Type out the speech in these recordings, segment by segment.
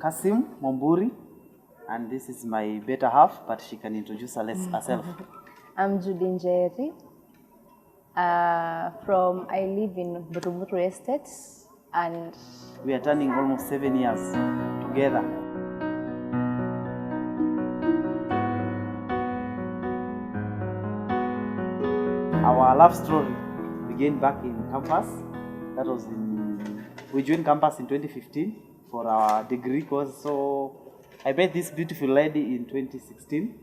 Kasim Momburi, and this is my better half, but she can introduce herself. I'm Judy Njeri. I live in Buruburu Estate, and we are turning almost 7 years together. Our love story began back in campus. That was we joined campus in 2015 for our degree course. So I met this beautiful lady in 2016.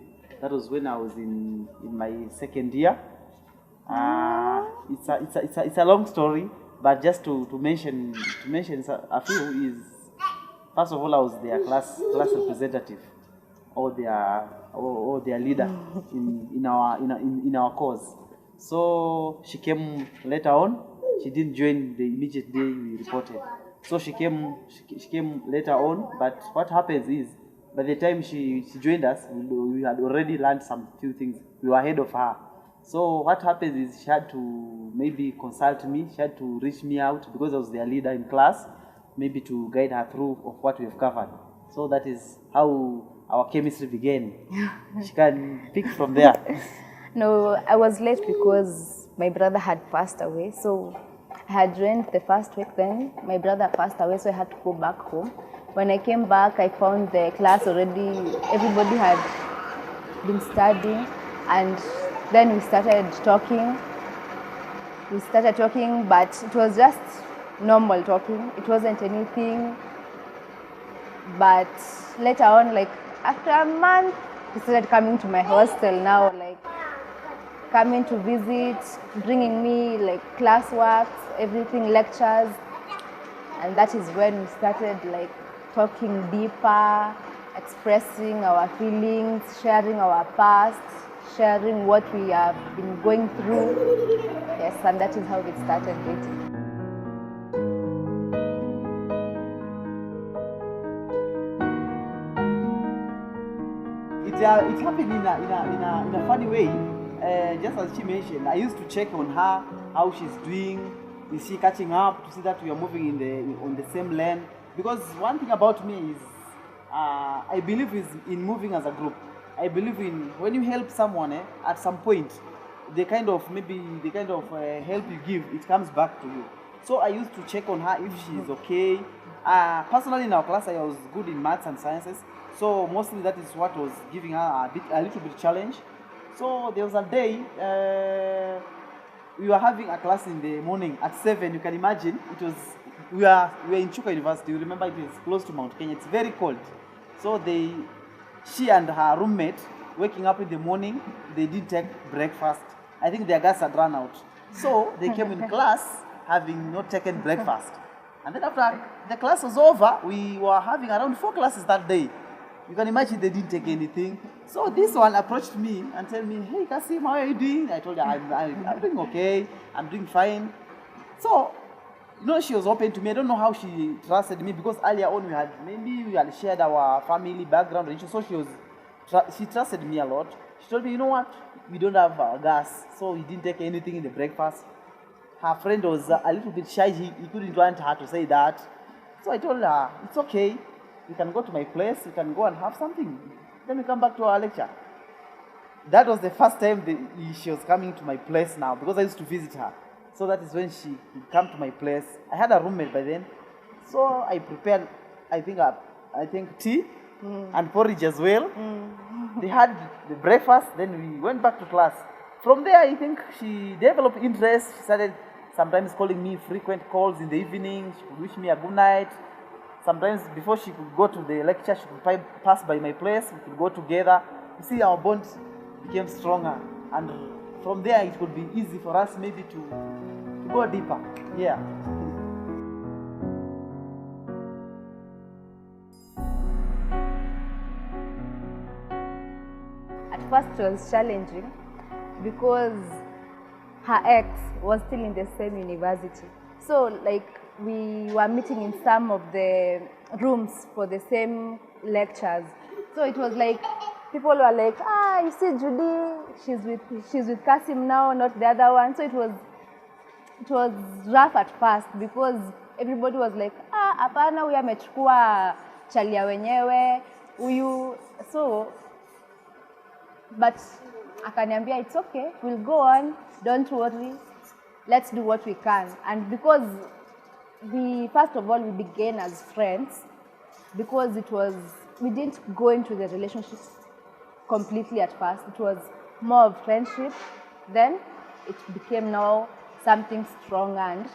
That was when I was in my second year. It's a long story, but just to mention a few is, first of all, I was their class representative, or their leader in our course. So she came later on. She didn't join the immediate day we reported. So she came later on. But what happens is, by the time she joined us, we had already learned some few things. We were ahead of her. So what happens is, she had to maybe consult me. She had to reach me out because I was their leader in class, maybe to guide her through of what we've covered. So that is how our chemistry began. She can pick from there. No, I was late because my brother had passed away. So I had joined the first week, then my brother passed away, so I had to go back home. When I came back, I found the class already, everybody had been studying, and then we started talking. But it was just normal talking. It wasn't anything. But later on, like after a month, he started coming to my hostel now, like coming to visit, bringing me like classwork, everything, lectures. And that is when we started like talking deeper, expressing our feelings, sharing our past, sharing what we have been going through. Yes, and that is how we started dating. It happened in a funny way. Just as she mentioned, I used to check on her, how she's doing. Is she catching up, to see that we are moving on the same lane? Because one thing about me is, I believe in moving as a group. I believe in when you help someone, at some point, the kind of help you give, it comes back to you. So I used to check on her if she is okay. Personally, in our class, I was good in maths and sciences. So mostly that is what was giving her a little bit challenge. So there was a day, we were having a class in the morning at 7. You can imagine, we were in Chuka University. You remember, it is close to Mount Kenya. It's very cold. So she and her roommate, waking up in the morning, they didn't take breakfast. I think their gas had run out. So they came in class having not taken breakfast. And then after the class was over, we were having around 4 classes that day. You can imagine they didn't take anything. So this one approached me and told me, "Hey, Kasim, how are you doing?" I told her, I'm doing okay. I'm doing fine. So, she was open to me. I don't know how she trusted me, because earlier on we had shared our family background. So she trusted me a lot. She told me, "You know what? We don't have gas, so we didn't take anything in the breakfast." Her friend was a little bit shy. He couldn't want her to say that. So I told her, "It's okay. You can go to my place. You can go and have something. Then we come back to our lecture." That was the first time she was coming to my place now, because I used to visit her. So that is when she would come to my place. I had a roommate by then. So I prepared, I think tea and porridge as well. They had the breakfast, then we went back to class. From there, I think she developed interest. She started sometimes calling me frequent calls in the evening. She could wish me a good night. Sometimes before she could go to the lecture, she could pass by my place. We could go together. You see, our bond became stronger. And from there, it would be easy for us maybe to go deeper. Yeah. At first it was challenging because her ex was still in the same university. So like we were meeting in some of the rooms for the same lectures. So it was like people were like, you see Judy, she's with Kasim now, not the other one. So it was rough at first because everybody was like, hapana, huyu amechukua chalia wenyewe huyu, so but akaniambia it's okay, we'll go on, don't worry, let's do what we can. And because first of all we began as friends, because we didn't go into the relationship completely at first. It was more of friendship, then it became now something strong and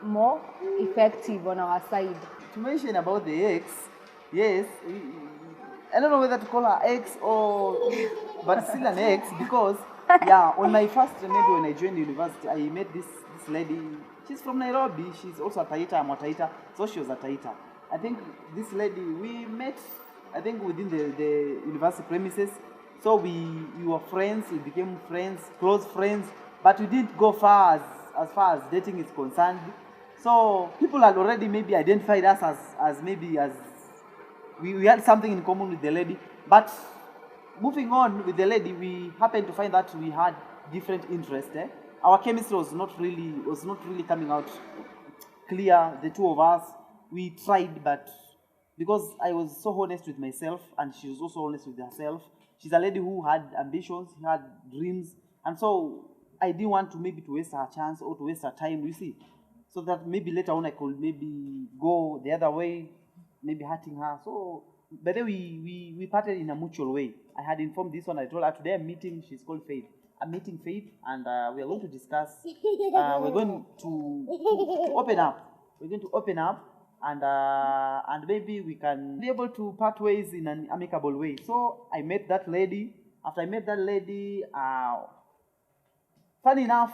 more effective on our side. To mention about the ex, yes, I don't know whether to call her ex or, but still an ex, because yeah, on my first, maybe when I joined university, I met this lady. She's from Nairobi. She's also a Taita. I'm a Taita, so she was a Taita. I think this lady, we met, I think within the university premises. So we were friends. We became friends, close friends, but we didn't go far as far as dating is concerned. So people had already maybe identified us as we had something in common with the lady. But moving on with the lady, we happened to find that we had different interests. Our chemistry was not really coming out clear. The two of us, we tried, but because I was so honest with myself and she was also honest with herself, she's a lady who had ambitions, had dreams, and so I didn't want to maybe to waste her chance or to waste her time, you see. So that maybe later on I could maybe go the other way, maybe hurting her. So, but then we parted in a mutual way. I had informed this one. I told her today I'm meeting. She's called Faith. I'm meeting Faith, and we are going to discuss. We're going to open up. We're going to open up, and maybe we can be able to part ways in an amicable way. So I met that lady. After I met that lady, funny enough,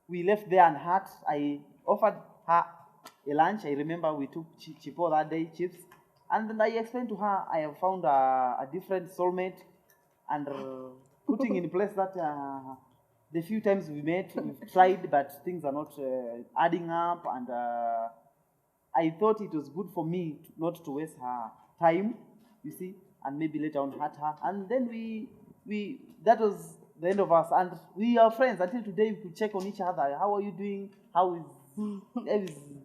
we left there unhurt. I offered her a lunch. I remember we took chipo that day, chips. And then I explained to her I have found a different soulmate, and putting in place that the few times we met, we've tried, but things are not adding up. And I thought it was good for me not to waste her time, you see, and maybe later on hurt her. And then that was the end of us. And we are friends until today. We could check on each other. How are you doing? How is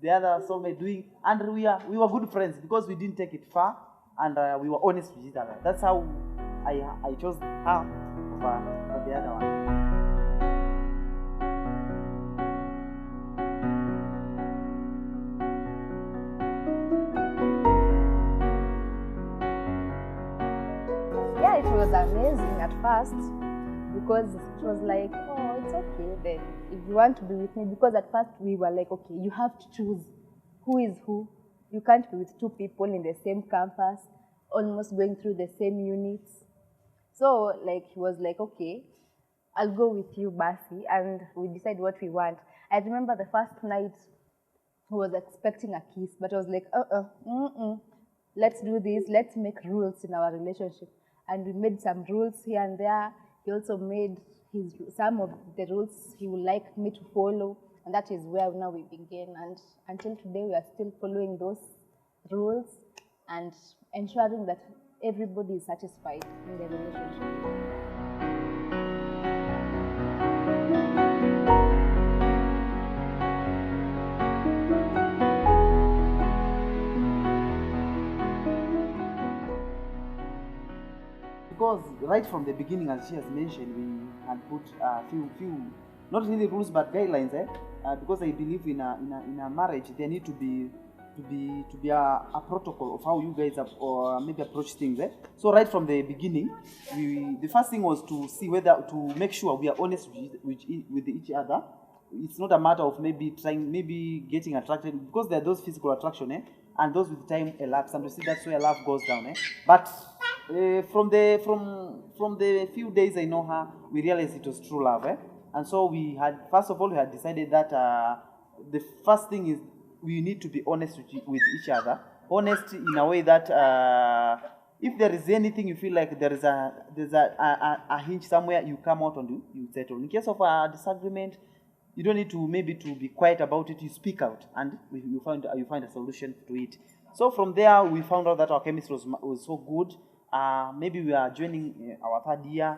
the other soulmate doing? And we were good friends because we didn't take it far, and we were honest with each other. That's how I chose her over the other one. Yeah, it was amazing at first because it was like, oh, it's okay then if you want to be with me, because at first we were like, okay, you have to choose who is who. You can't be with two people in the same campus, almost going through the same units. So like he was like, okay, I'll go with you, Basi, and we decide what we want. I remember the first night he was expecting a kiss, but I was like, let's do this, let's make rules in our relationship. And we made some rules here and there. He also made some of the rules he would like me to follow, and that is where now we begin. And until today, we are still following those rules and ensuring that everybody is satisfied in the relationship. Because right from the beginning, as she has mentioned, we had put a few not really rules but guidelines. Because I believe in a marriage there need to be a protocol of how you guys have, or maybe approach things. So right from the beginning, the first thing was to see whether to make sure we are honest with each other. It's not a matter of maybe getting attracted, because there are those physical attraction, and those with time elapse, and you see that's where love goes down. But from the few days I know her, we realized it was true love. And so we had decided that the first thing is we need to be honest with each other. Honest in a way that if there is anything you feel like there's a hinge somewhere, you come out and you settle. In case of a disagreement, you don't need to be quiet about it. You speak out, and you find a solution to it. So from there, we found out that our chemistry was so good. Maybe we are joining our third year.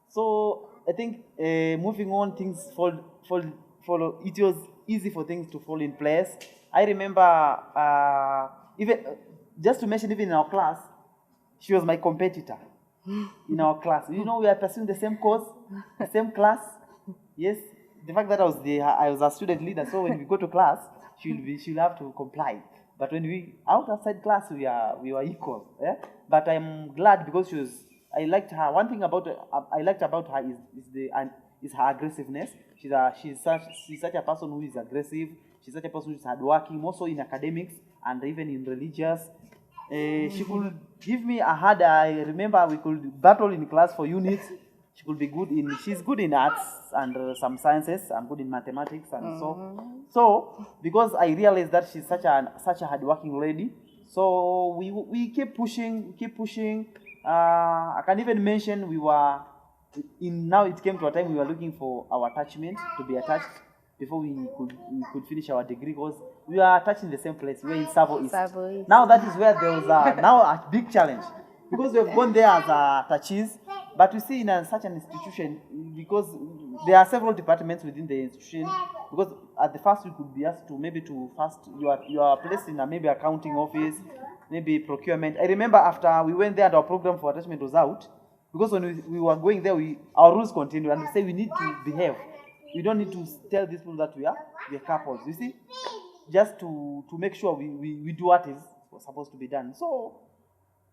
So I think moving on, things follow. It was easy for things to fall in place. I remember even just to mention, even in our class, she was my competitor in our class. You know, we are pursuing the same course, the same class. Yes, the fact that I was a student leader, so when we go to class, she'll have to comply. But when we outside class, we were equal. Yeah? But I'm glad because I liked her. One thing I liked about her is her aggressiveness. She's such a person who is aggressive. She's such a person who is hardworking, also in academics and even in religious. She could give me a hard. I remember we could battle in class for units. She could be she's good in arts and some sciences. I'm good in mathematics and so because I realized that she's such a hardworking lady. So we keep pushing. I can even mention now it came to a time we were looking for our attachment to be attached before we could finish our degree because we are attached in the same place. We were in Savo East. Now that is where there was now a big challenge because we have gone there as attachees, but we see in such an institution because there are several departments within the institution. Because at the first we could be asked you are placed in maybe accounting office, maybe procurement. I remember after we went there and our program for attachment was out, because when we were going there, our rules continued and we say we need to behave. We don't need to tell these people that we are couples. You see, just to make sure we do what is supposed to be done. So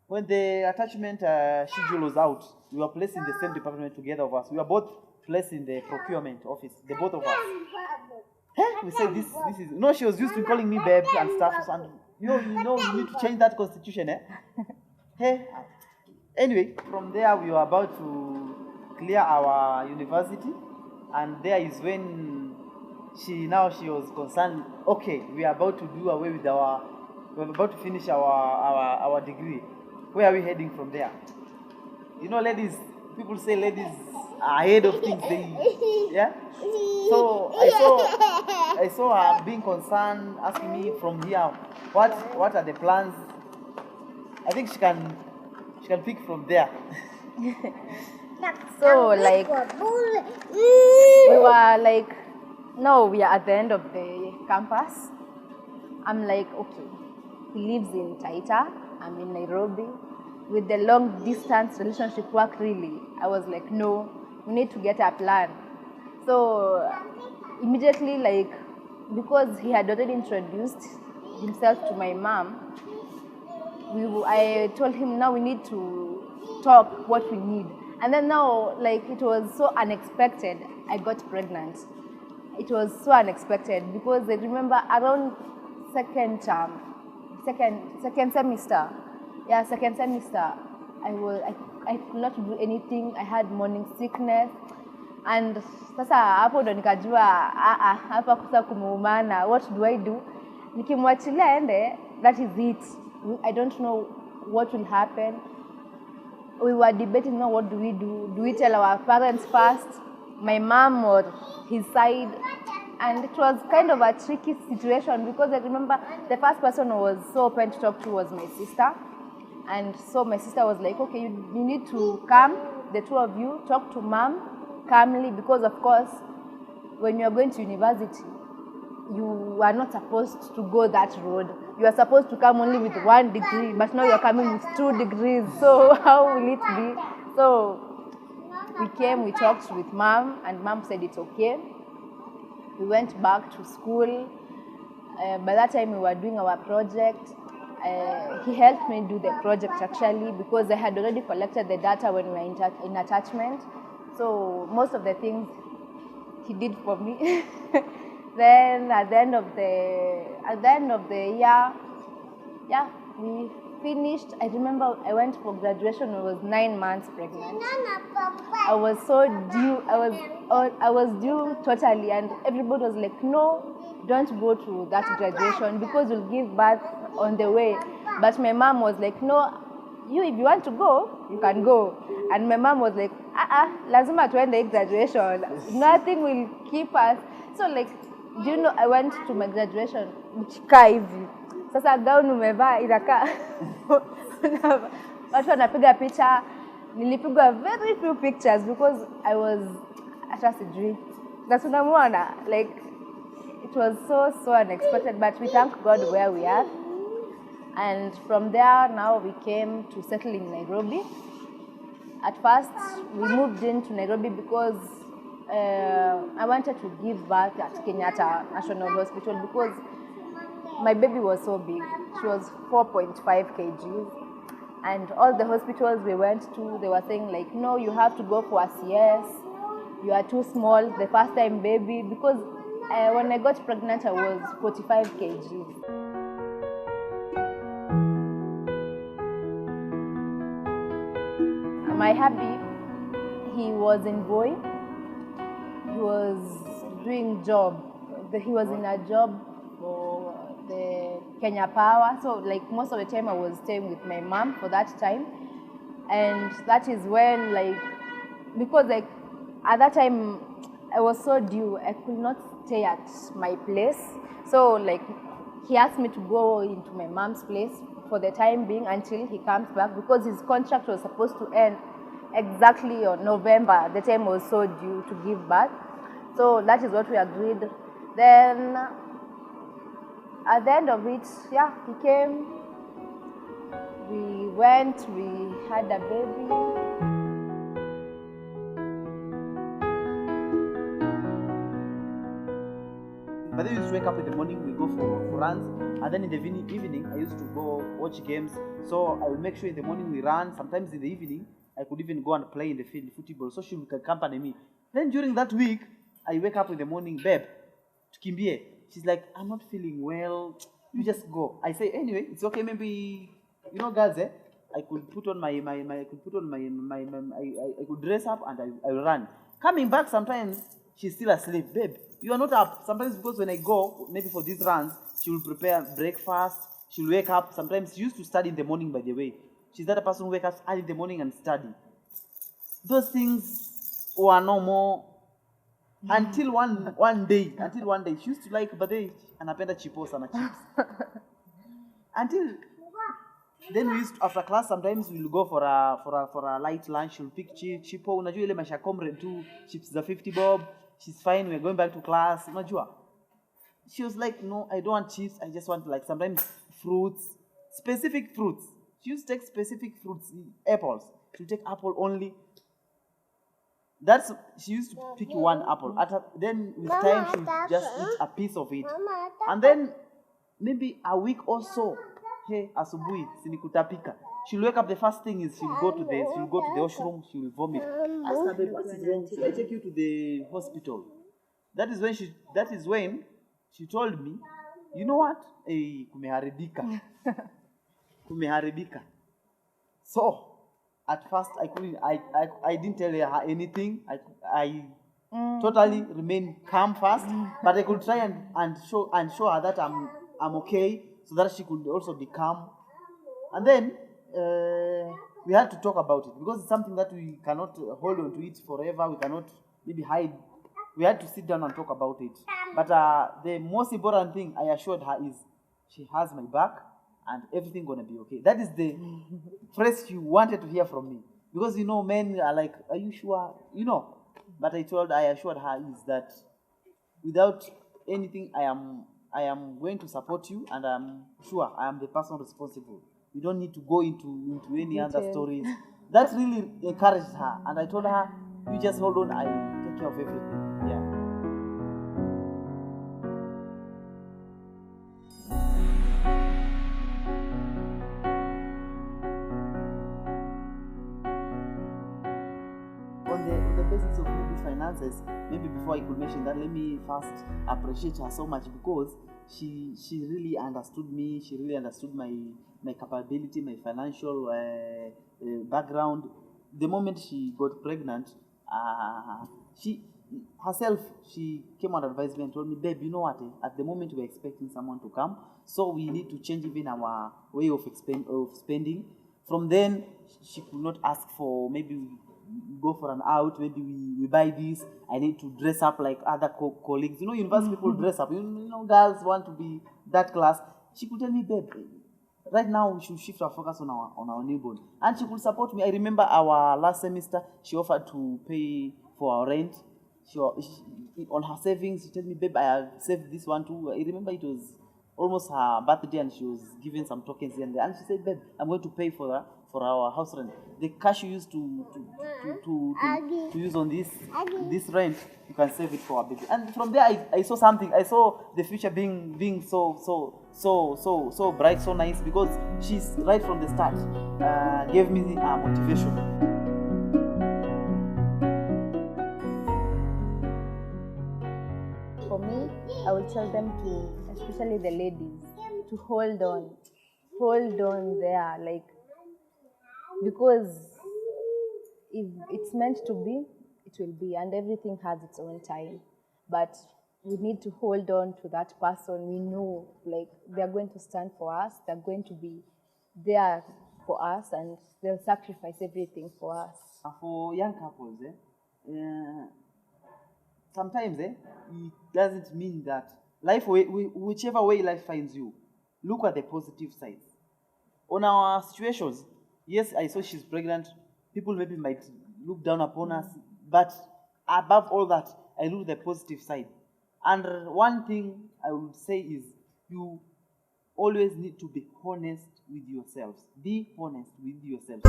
when the attachment schedule was out, we were placed in the same department together of us. We were both placed in the procurement office, the both of us. We said this is she was used to calling me babe and stuff, and you need to change that constitution, Anyway, from there we were about to clear our university, and there is when she was concerned. Okay, we are about to do away with we're about to finish our degree. Where are we heading from there? You know, people say ladies are ahead of things. So I saw her being concerned, asking me from here, what are the plans? I think she can pick from there. So like we were like, no, we are at the end of the campus. I'm like, okay, he lives in Taita, I'm in Nairobi. With the long distance relationship work, really, I was like, no, we need to get a plan. So immediately, like, because he had already introduced himself to my mom, I told him now we need to talk what we need. And then now, like, it was so unexpected, I got pregnant. It was so unexpected because I remember around second semester, I could not do anything. I had morning sickness, and sasa hapo ndo nikajua hapa kusa kumuumana. What do I do? Nikimwachilia ende, that is it. I don't know what will happen. We were debating now, what do we do? Do we tell our parents first, my mom or his side? And it was kind of a tricky situation because I remember the first person who was so open to talk to was my sister. And so my sister was like, okay, you need to come, the two of you, talk to mom calmly, because of course, when you are going to university, you are not supposed to go that road. You are supposed to come only with 1 degree, but now you are coming with 2 degrees. So how will it be? So we talked with mom, and mom said it's okay. We went back to school. By that time, we were doing our project. He helped me do the project actually because I had already collected the data when we were in attachment. So most of the things he did for me. Then at the end of the year, we finished. I remember I went for graduation. I was 9 months pregnant. I was so due. I was due totally, and everybody was like, "No, don't go to that graduation because you'll give birth on the way." But my mom was like, "No, if you want to go, you can go." And my mom was like, lazima tuende graduation. Nothing will keep us. So like, do you know, I went to my graduation mchika hivi. Sasa gown umevaa inakaa. Watu wanapiga picha. Nilipigwa very few pictures because I was hata sijui. Na tunamuona, like, it was so unexpected, but we thank God where we are. And from there, now we came to settle in Nairobi. At first, we moved into Nairobi because I wanted to give birth at Kenyatta National Hospital because my baby was so big. She was 4.5 kgs. And all the hospitals we went to, they were saying like, no, you have to go for a CS. You are too small, the first time baby. Because when I got pregnant, I was 45 kgs. My hubby, he was in Boy. He was doing job. He was in a job for the Kenya Power. So like most of the time I was staying with my mom for that time. And that is when like, because like at that time I was so due, I could not stay at my place. So like he asked me to go into my mom's place for the time being until he comes back because his contract was supposed to end exactly on November. The time was so due to give birth. So that is what we agreed. Then at the end of it, yeah, he came. We went, we had a baby. But then we used to wake up in the morning, we go for runs, and then in the evening, I used to go watch games. So I will make sure in the morning we run. Sometimes in the evening, I could even go and play in the field, football, so she would accompany me. Then during that week, I wake up in the morning, babe, tukimbie. She's like, I'm not feeling well. You just go. I say, anyway, it's okay. Maybe, you know, girls, I could put on I could dress up and I will run. Coming back, sometimes she's still asleep, babe. You are not up. Sometimes because when I go, maybe for these runs, she will prepare breakfast. She'll wake up. Sometimes she used to study in the morning, by the way. She's that person who wakes up early in the morning and study. Those things were no more until one day. She used to like, but they anapenda chipos and chips. Until then we used to, after class sometimes we'll go for a light lunch. We'll pick chipo. Unajua ile maisha comrade tu chips za 50 bob. She's fine. We're going back to class. Unajua. She was like, no, I don't want chips. I just want like sometimes fruits, specific fruits. She used to take specific fruits, apples. She'll take apple only. She used to pick one apple. Then with time she'll just eat a piece of it. And then maybe a week or so, hey, asubuhi, sinikutapika. She'll wake up, the first thing is she'll go to the washroom, she'll vomit. Ask her, babe, what is wrong? Should I take you to the hospital? That is when she told me, you know what? Hey, kumeharibika. Kumeharibika. So at first I didn't tell her anything. I totally remained calm first, but I could try and show her that I'm okay, so that she could also be calm. And then we had to talk about it because it's something that we cannot hold on to it forever. We cannot maybe hide. We had to sit down and talk about it. But the most important thing I assured her is she has my back and everything gonna be okay. That is the phrase she wanted to hear from me. Because you know, men are like, are you sure? You know. But I assured her is that without anything, I am going to support you, and I'm sure I am the person responsible. You don't need to go into any other stories. That really encouraged her, and I told her, you just hold on, I will take care of everything. Yeah. On the basis of maybe finances, maybe before I could mention that, let me first appreciate her so much because she really understood me. She really understood my capability, my financial background. The moment she got pregnant, she came and advised me and told me, babe, you know what? At the moment we're expecting someone to come, so we need to change even our way of spending. From then, she could not ask for maybe we go for an out, maybe we buy this. I need to dress up like other colleagues. You know, university people dress up. You know, girls want to be that class. She could tell me, babe, right now we should shift our focus on our newborn. And she could support me. I remember our last semester, she offered to pay for our rent. She on her savings, she told me, babe, I have saved this one too. I remember it was almost her birthday, and she was given some tokens here and there. And she said, "Babe, I'm going to pay for our house rent. The cash you used to use on this rent, you can save it for our baby." And from there, I saw something. I saw the future being so bright, so nice, because she's right from the start gave me motivation. For me, I will tell them to, especially the ladies, to hold on there, like, because if it's meant to be, it will be, and everything has its own time. But we need to hold on to that person. We know, like, they're going to stand for us, they're going to be there for us, and they'll sacrifice everything for us. For young couples, sometimes it doesn't mean that life, whichever way life finds you, look at the positive sides. On our situations, yes, I saw she's pregnant. People maybe might look down upon us, but above all that, I look at the positive side. And one thing I would say is, you always need to be honest with yourselves. Be honest with yourselves.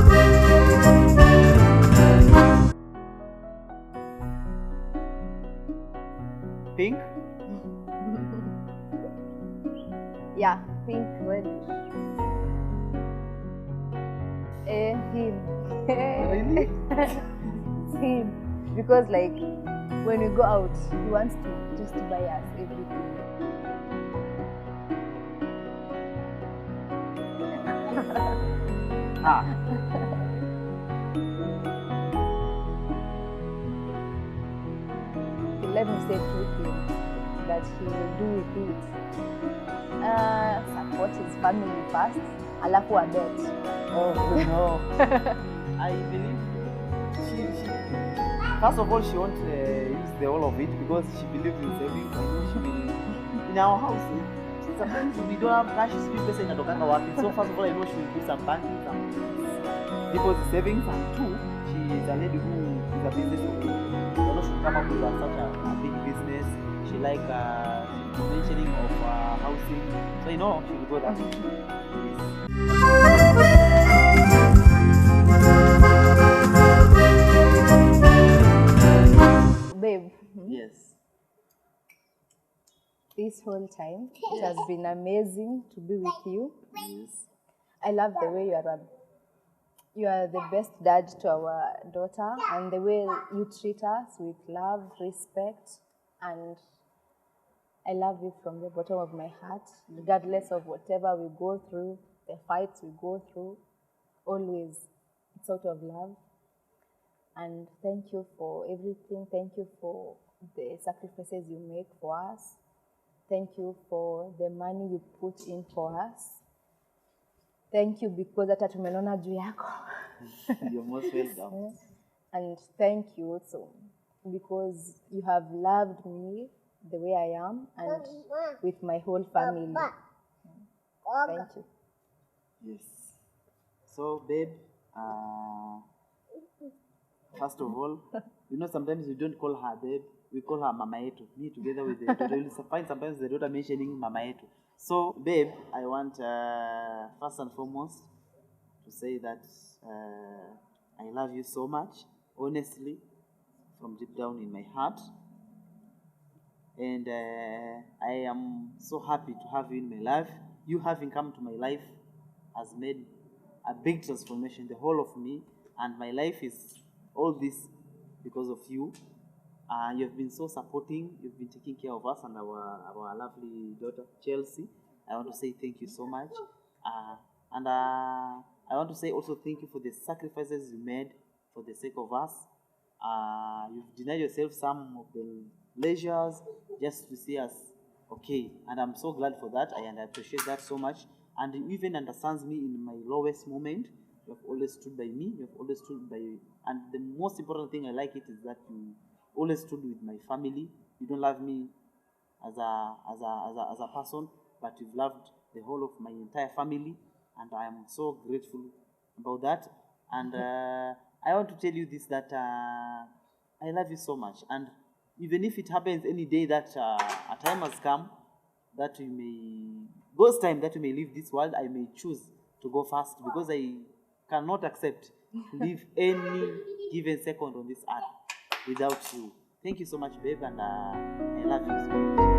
Pink? Yeah, pink, red. Him. Really? It's him. Because, like, when we go out, he wants to just buy us everything. Let me say two things that he will do with it. Support his family first, alafu a bet. Oh no. I believe she first of all, she won't use the whole of it, because she believes in saving. I know she will. In our house, sometimes we don't have cash, we pesa inatokanga wapi. So first of all, I know she will do some banking, some deposit savings, and two, she is a lady who is a business owner. I know she'll come up with such a big business. She like mentioning of housing. So I know she will go that way. Babe, Yes. this whole time, it has been amazing to be with you. Yes. I love the way you are the best dad to our daughter, and the way you treat us with love, respect, and I love you from the bottom of my heart, regardless of whatever we go through, the fights we go through, always it's out of love. And thank you for everything. Thank you for the sacrifices you make for us. Thank you for the money you put in for us. Thank you because hata tumenona juu yako. You're most welcome. And thank you also because you have loved me the way I am and with my whole family. Thank you. Yes. So, babe, first of all, sometimes we don't call her babe, we call her Mama Yetu. Me together with the daughter, you'll find sometimes the daughter mentioning Mama Yetu. So, babe, I want first and foremost to say that I love you so much, honestly, from deep down in my heart. And I am so happy to have you in my life. You having come to my life has made a big transformation, the whole of me, and my life is all this because of you. You've been so supporting, you've been taking care of us and our lovely daughter, Chelsea. I want to say thank you so much. And I want to say also thank you for the sacrifices you made for the sake of us. You've denied yourself some of the leisures just to see us okay. And I'm so glad for that. I appreciate that so much. And you even understands me in my lowest moment. You have always stood by me. You have always stood by me. And the most important thing I like it is that you always stood with my family. You don't love me as a person, but you've loved the whole of my entire family, and I am so grateful about that. And I want to tell you this, that I love you so much. And even if it happens any day that a time has come that we may, God's time that we may leave this world, I may choose to go first, because I cannot accept to live any given second on this earth without you. Thank you so much, babe, and I love you so much.